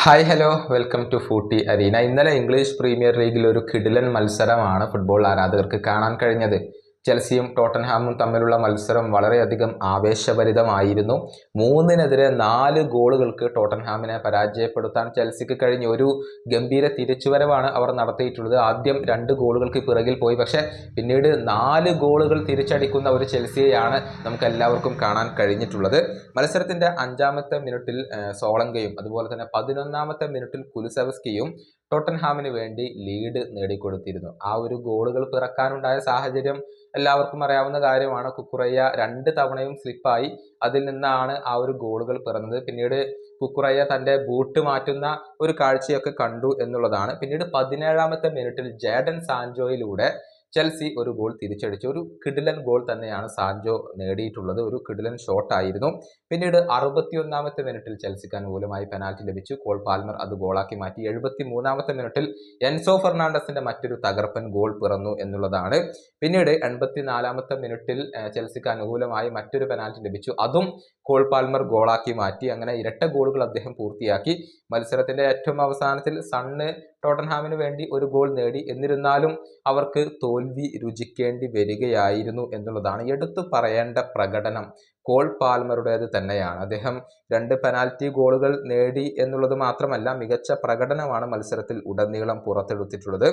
Hi hello welcome to footy arena. ഇന്നലെ English premier ലീഗിൽ ഒരു കിടിലൻ മത്സരമാണ് ഫുട്ബോൾ ആരാധകർക്ക് കാണാൻ കഴിഞ്ഞത്. ചെൽസിയും ടോട്ടൻഹാമും തമ്മിലുള്ള മത്സരം വളരെയധികം ആവേശഭരിതമായിരുന്നു. 3-നെതിരെ 4 ഗോളുകൾക്ക് ടോട്ടൻഹാമിനെ പരാജയപ്പെടുത്താൻ ചെൽസിക്ക് കഴിഞ്ഞു. ഒരു ഗംഭീര തിരിച്ചുവരവാണ് അവർ നടത്തിയിട്ടുള്ളത്. ആദ്യം 2 ഗോളുകൾക്ക് പിറകിൽ പോയി, പക്ഷേ പിന്നീട് 4 ഗോളുകൾ തിരിച്ചടിക്കുന്ന ഒരു ചെൽസിയെയാണ് നമുക്ക് എല്ലാവർക്കും കാണാൻ കഴിഞ്ഞിട്ടുള്ളത്. മത്സരത്തിന്റെ 5-ാമത്തെ മിനിറ്റിൽ സോളങ്കയും അതുപോലെ തന്നെ 11-ാമത്തെ മിനിറ്റിൽ കുലുസെവസ്കിയും ടോട്ടൻഹാമിന് വേണ്ടി ലീഡ് നേടിക്കൊടുത്തിരുന്നു. ആ ഒരു ഗോളുകൾ പിറക്കാനുണ്ടായ സാഹചര്യം എല്ലാവർക്കും അറിയാവുന്ന കാര്യമാണ്. കുക്കുറയ്യ 2 തവണയും സ്ലിപ്പായി. അതിൽ നിന്നാണ് ആ ഒരു ഗോളുകൾ പിറന്നത്. പിന്നീട് കുക്കുറയ്യ തന്റെ ബൂട്ട് മാറ്റുന്ന ഒരു കാഴ്ചയൊക്കെ കണ്ടു എന്നുള്ളതാണ്. പിന്നീട് 17-ാമത്തെ മിനിറ്റിൽ ജേഡൻ സാൻജോയിലൂടെ ചെൽസി ഒരു ഗോൾ തിരിച്ചടിച്ചു. ഒരു കിടിലൻ ഗോൾ തന്നെയാണ് സാൻജോ നേടിയിട്ടുള്ളത്. ഒരു കിടിലൻ ഷോട്ട് ആയിരുന്നു. പിന്നീട് 61-ാമത്തെ മിനിറ്റിൽ ചെൽസിക്ക് അനുകൂലമായി പെനാൽറ്റി ലഭിച്ചു. കോൾ പാൽമർ അത് ഗോളാക്കി മാറ്റി. 73-ാമത്തെ മിനിറ്റിൽ എൻസോ ഫെർണാണ്ടസിന്റെ മറ്റൊരു തകർപ്പൻ ഗോൾ പിറന്നു എന്നുള്ളതാണ്. പിന്നീട് 84-ാമത്തെ മിനിറ്റിൽ ചെൽസിക്ക് അനുകൂലമായി മറ്റൊരു പെനാൽറ്റി ലഭിച്ചു. അതും കോൾ പാൽമർ ഗോളാക്കി മാറ്റി. അങ്ങനെ ഇരട്ട ഗോളുകൾ അദ്ദേഹം പൂർത്തിയാക്കി. മത്സരത്തിന്റെ ഏറ്റവും അവസാനത്തിൽ സണ്ണ് ടോട്ടൻഹാമിന് വേണ്ടി ഒരു ഗോൾ നേടി. എന്നിരുന്നാലും അവർക്ക് തോൽവി രുചിക്കേണ്ടി വരികയായിരുന്നു എന്നുള്ളതാണ്. എടുത്തു പറയേണ്ട പ്രകടനം കോൾ പാൽമറുടേത് തന്നെയാണ്. അദ്ദേഹം 2 പെനാൽറ്റി ഗോളുകൾ നേടി എന്നുള്ളത് മാത്രമല്ല, മികച്ച പ്രകടനമാണ് മത്സരത്തിൽ ഉടനീളം പുറത്തെടുത്തിട്ടുള്ളത്.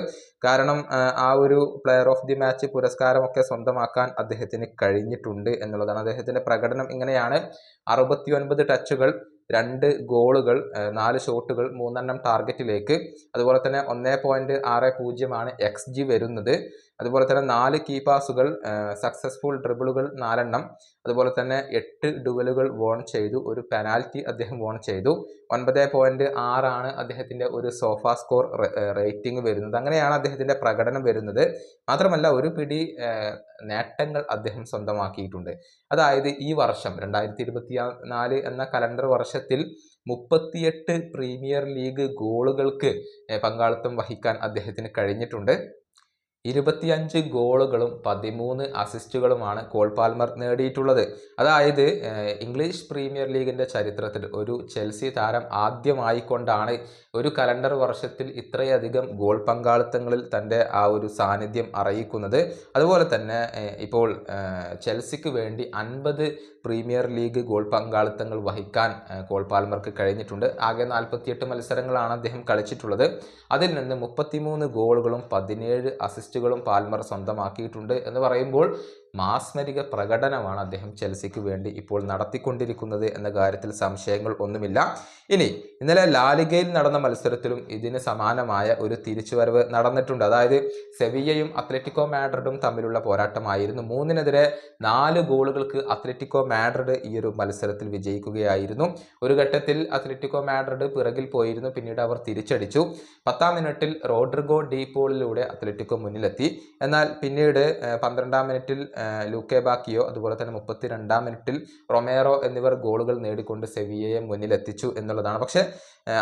കാരണം ആ ഒരു പ്ലെയർ ഓഫ് ദി മാച്ച് പുരസ്കാരമൊക്കെ സ്വന്തമാക്കാൻ അദ്ദേഹത്തിന് കഴിഞ്ഞിട്ടുണ്ട് എന്നുള്ളതാണ്. അദ്ദേഹത്തിന്റെ പ്രകടനം ഇങ്ങനെയാണ്: 69 ടച്ചുകൾ, 2 ഗോളുകൾ, 4 ഷോട്ടുകൾ, 3 ടാർഗറ്റിലേക്ക്. അതുപോലെ തന്നെ 1.60 XG വരുന്നത്. അതുപോലെ തന്നെ 4 കീ പാസുകൾ, സക്സസ്ഫുൾ ഡ്രിബിളുകൾ 4. അതുപോലെ തന്നെ 8 ഡുവലുകൾ വോൺ ചെയ്തു. ഒരു പെനാൽറ്റി അദ്ദേഹം വോൺ ചെയ്തു. 9.6 അദ്ദേഹത്തിന്റെ ഒരു സോഫ സ്കോർ റേറ്റിംഗ് വരുന്നത്. അങ്ങനെയാണ് അദ്ദേഹത്തിന്റെ പ്രകടനം വരുന്നത്. മാത്രമല്ല ഒരു പിടി നേട്ടങ്ങൾ അദ്ദേഹം സ്വന്തമാക്കിയിട്ടുണ്ട്. അതായത് ഈ വർഷം 2024 എന്ന കലണ്ടർ വർഷത്തിൽ 38 പ്രീമിയർ ലീഗ് ഗോളുകൾക്ക് പങ്കാളിത്തം വഹിക്കാൻ അദ്ദേഹത്തിന് കഴിഞ്ഞിട്ടുണ്ട്. 25 ഗോളുകളും 13 അസിസ്റ്റുകളുമാണ് കോൾ പാൽമർ നേടിയിട്ടുള്ളത്. അതായത് ഇംഗ്ലീഷ് പ്രീമിയർ ലീഗിന്റെ ചരിത്രത്തിൽ ഒരു ചെൽസി താരം ആദ്യമായിക്കൊണ്ടാണ് ഒരു കലണ്ടർ വർഷത്തിൽ ഇത്രയധികം ഗോൾ പങ്കാളിത്തങ്ങളിൽ തൻ്റെ ആ ഒരു സാന്നിധ്യം അറിയിക്കുന്നത്. അതുപോലെ തന്നെ ഇപ്പോൾ ചെൽസിക്ക് വേണ്ടി 50 പ്രീമിയർ ലീഗ് ഗോൾ പങ്കാളിത്തങ്ങൾ വഹിക്കാൻ കോൾ പാൽമർക്ക് കഴിഞ്ഞിട്ടുണ്ട്. ആകെ 48 മത്സരങ്ങളാണ് അദ്ദേഹം കളിച്ചിട്ടുള്ളത്. അതിൽ നിന്ന് 33 ഗോളുകളും 17 അസിസ്റ്റുകളും പാൽമർ സ്വന്തമാക്കിയിട്ടുണ്ട് എന്ന് പറയുമ്പോൾ മാസ്മരിക പ്രകടനമാണ് അദ്ദേഹം ചെൽസിക്ക് വേണ്ടി ഇപ്പോൾ നടത്തിക്കൊണ്ടിരിക്കുന്നത് എന്ന കാര്യത്തിൽ സംശയങ്ങൾ ഒന്നുമില്ല. ഇനി ഇന്നലെ ലാലിഗയിൽ നടന്ന മത്സരത്തിലും ഇതിന് സമാനമായ ഒരു തിരിച്ചുവരവ് നടന്നിട്ടുണ്ട്. അതായത് സെവിയ്യയും അത്ലറ്റിക്കോ മാഡ്രിഡും തമ്മിലുള്ള പോരാട്ടമായിരുന്നു. 3-നെതിരെ 4 ഗോളുകൾക്ക് അത്ലറ്റിക്കോ മാഡ്രിഡ് ഈ ഒരു മത്സരത്തിൽ വിജയിക്കുകയായിരുന്നു. ഒരു ഘട്ടത്തിൽ അത്ലറ്റിക്കോ മാഡ്രിഡ് പിറകിൽ പോയിരുന്നു. പിന്നീട് അവർ തിരിച്ചടിച്ചു. 10-ാം മിനിറ്റിൽ റോഡ്രിഗോ ഡി പോളിലൂടെ അത്ലറ്റിക്കോ മുന്നിലെത്തി. എന്നാൽ പിന്നീട് 12-ാം മിനിറ്റിൽ ലൂക്കെ ബാക്കിയോ, അതുപോലെ തന്നെ 32-ാം മിനിറ്റിൽ റൊമേറോ എന്നിവർ ഗോളുകൾ നേടിക്കൊണ്ട് സെവിയ്യയെ മുന്നിലെത്തിച്ചു എന്നുള്ളതാണ്. പക്ഷേ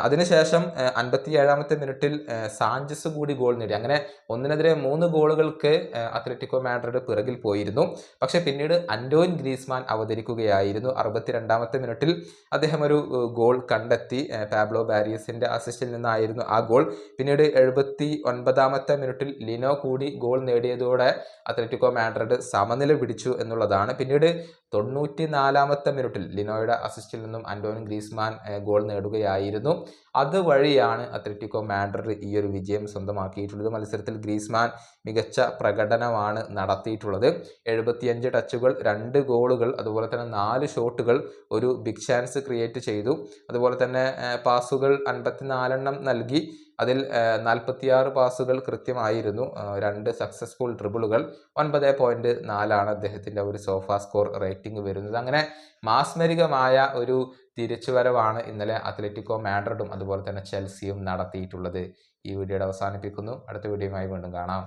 അതിനുശേഷം 57-ാമത്തെ മിനിറ്റിൽ സാഞ്ചസ് കൂടി ഗോൾ നേടി. അങ്ങനെ 1-നെതിരെ 3 ഗോളുകൾക്ക് അത്ലറ്റിക്കോ മാഡ്രിഡ് പിറകിൽ പോയിരുന്നു. പക്ഷേ പിന്നീട് അന്റോയിൻ ഗ്രീസ്മാൻ അവതരിക്കുകയായിരുന്നു. 62-ാമത്തെ മിനിറ്റിൽ അദ്ദേഹം ഒരു ഗോൾ കണ്ടെത്തി. പാബ്ലോ ബാരിയസിന്റെ അസിസ്റ്റിൽ നിന്നായിരുന്നു ആ ഗോൾ. പിന്നീട് 79-ാമത്തെ മിനിറ്റിൽ ലിനോ കൂടി ഗോൾ നേടിയതോടെ അത്ലറ്റിക്കോ മാഡ്രിഡ് സമനില പിടിച്ചു എന്നുള്ളതാണ്. പിന്നീട് 94-ാമത്തെ മിനിറ്റിൽ ലിനോയുടെ അസിസ്റ്റിൽ നിന്നും അന്റോയിൻ ഗ്രീസ്മാൻ ഗോൾ നേടുകയായിരുന്നു. അതുവഴിയാണ് അത്ലറ്റിക്കോ മാഡ്രിഡ് ഈ ഒരു വിജയം സ്വന്തമാക്കിയിട്ടുള്ളത്. മത്സരത്തിൽ ഗ്രീസ്മാൻ മികച്ച പ്രകടനമാണ് നടത്തിയിട്ടുള്ളത്. 75 ടച്ചുകൾ, 2 ഗോളുകൾ, അതുപോലെ തന്നെ 4 ഷോട്ടുകൾ, ഒരു ബിഗ് ചാൻസ് ക്രിയേറ്റ് ചെയ്തു. അതുപോലെ തന്നെ പാസുകൾ 54 നൽകി. അതിൽ 46 പാസുകൾ കൃത്യമായിരുന്നു. 2 സക്സസ്ഫുൾ ഡ്രിബിളുകൾ. 9.4 അദ്ദേഹത്തിന്റെ ഒരു സോഫ സ്കോർ റേറ്റിംഗ് വരുന്നത്. അങ്ങനെ മാസ്മരികമായ ഒരു തിരിച്ചുവരവാണ് ഇന്നലെ അത്ലറ്റിക്കോ മാഡ്രിഡും അതുപോലെ തന്നെ ചെൽസിയും നടത്തിയിട്ടുള്ളത്. ഈ വീഡിയോയുടെ അവസാനിപ്പിക്കുന്നു. അടുത്ത വീഡിയോയുമായി വീണ്ടും കാണാം.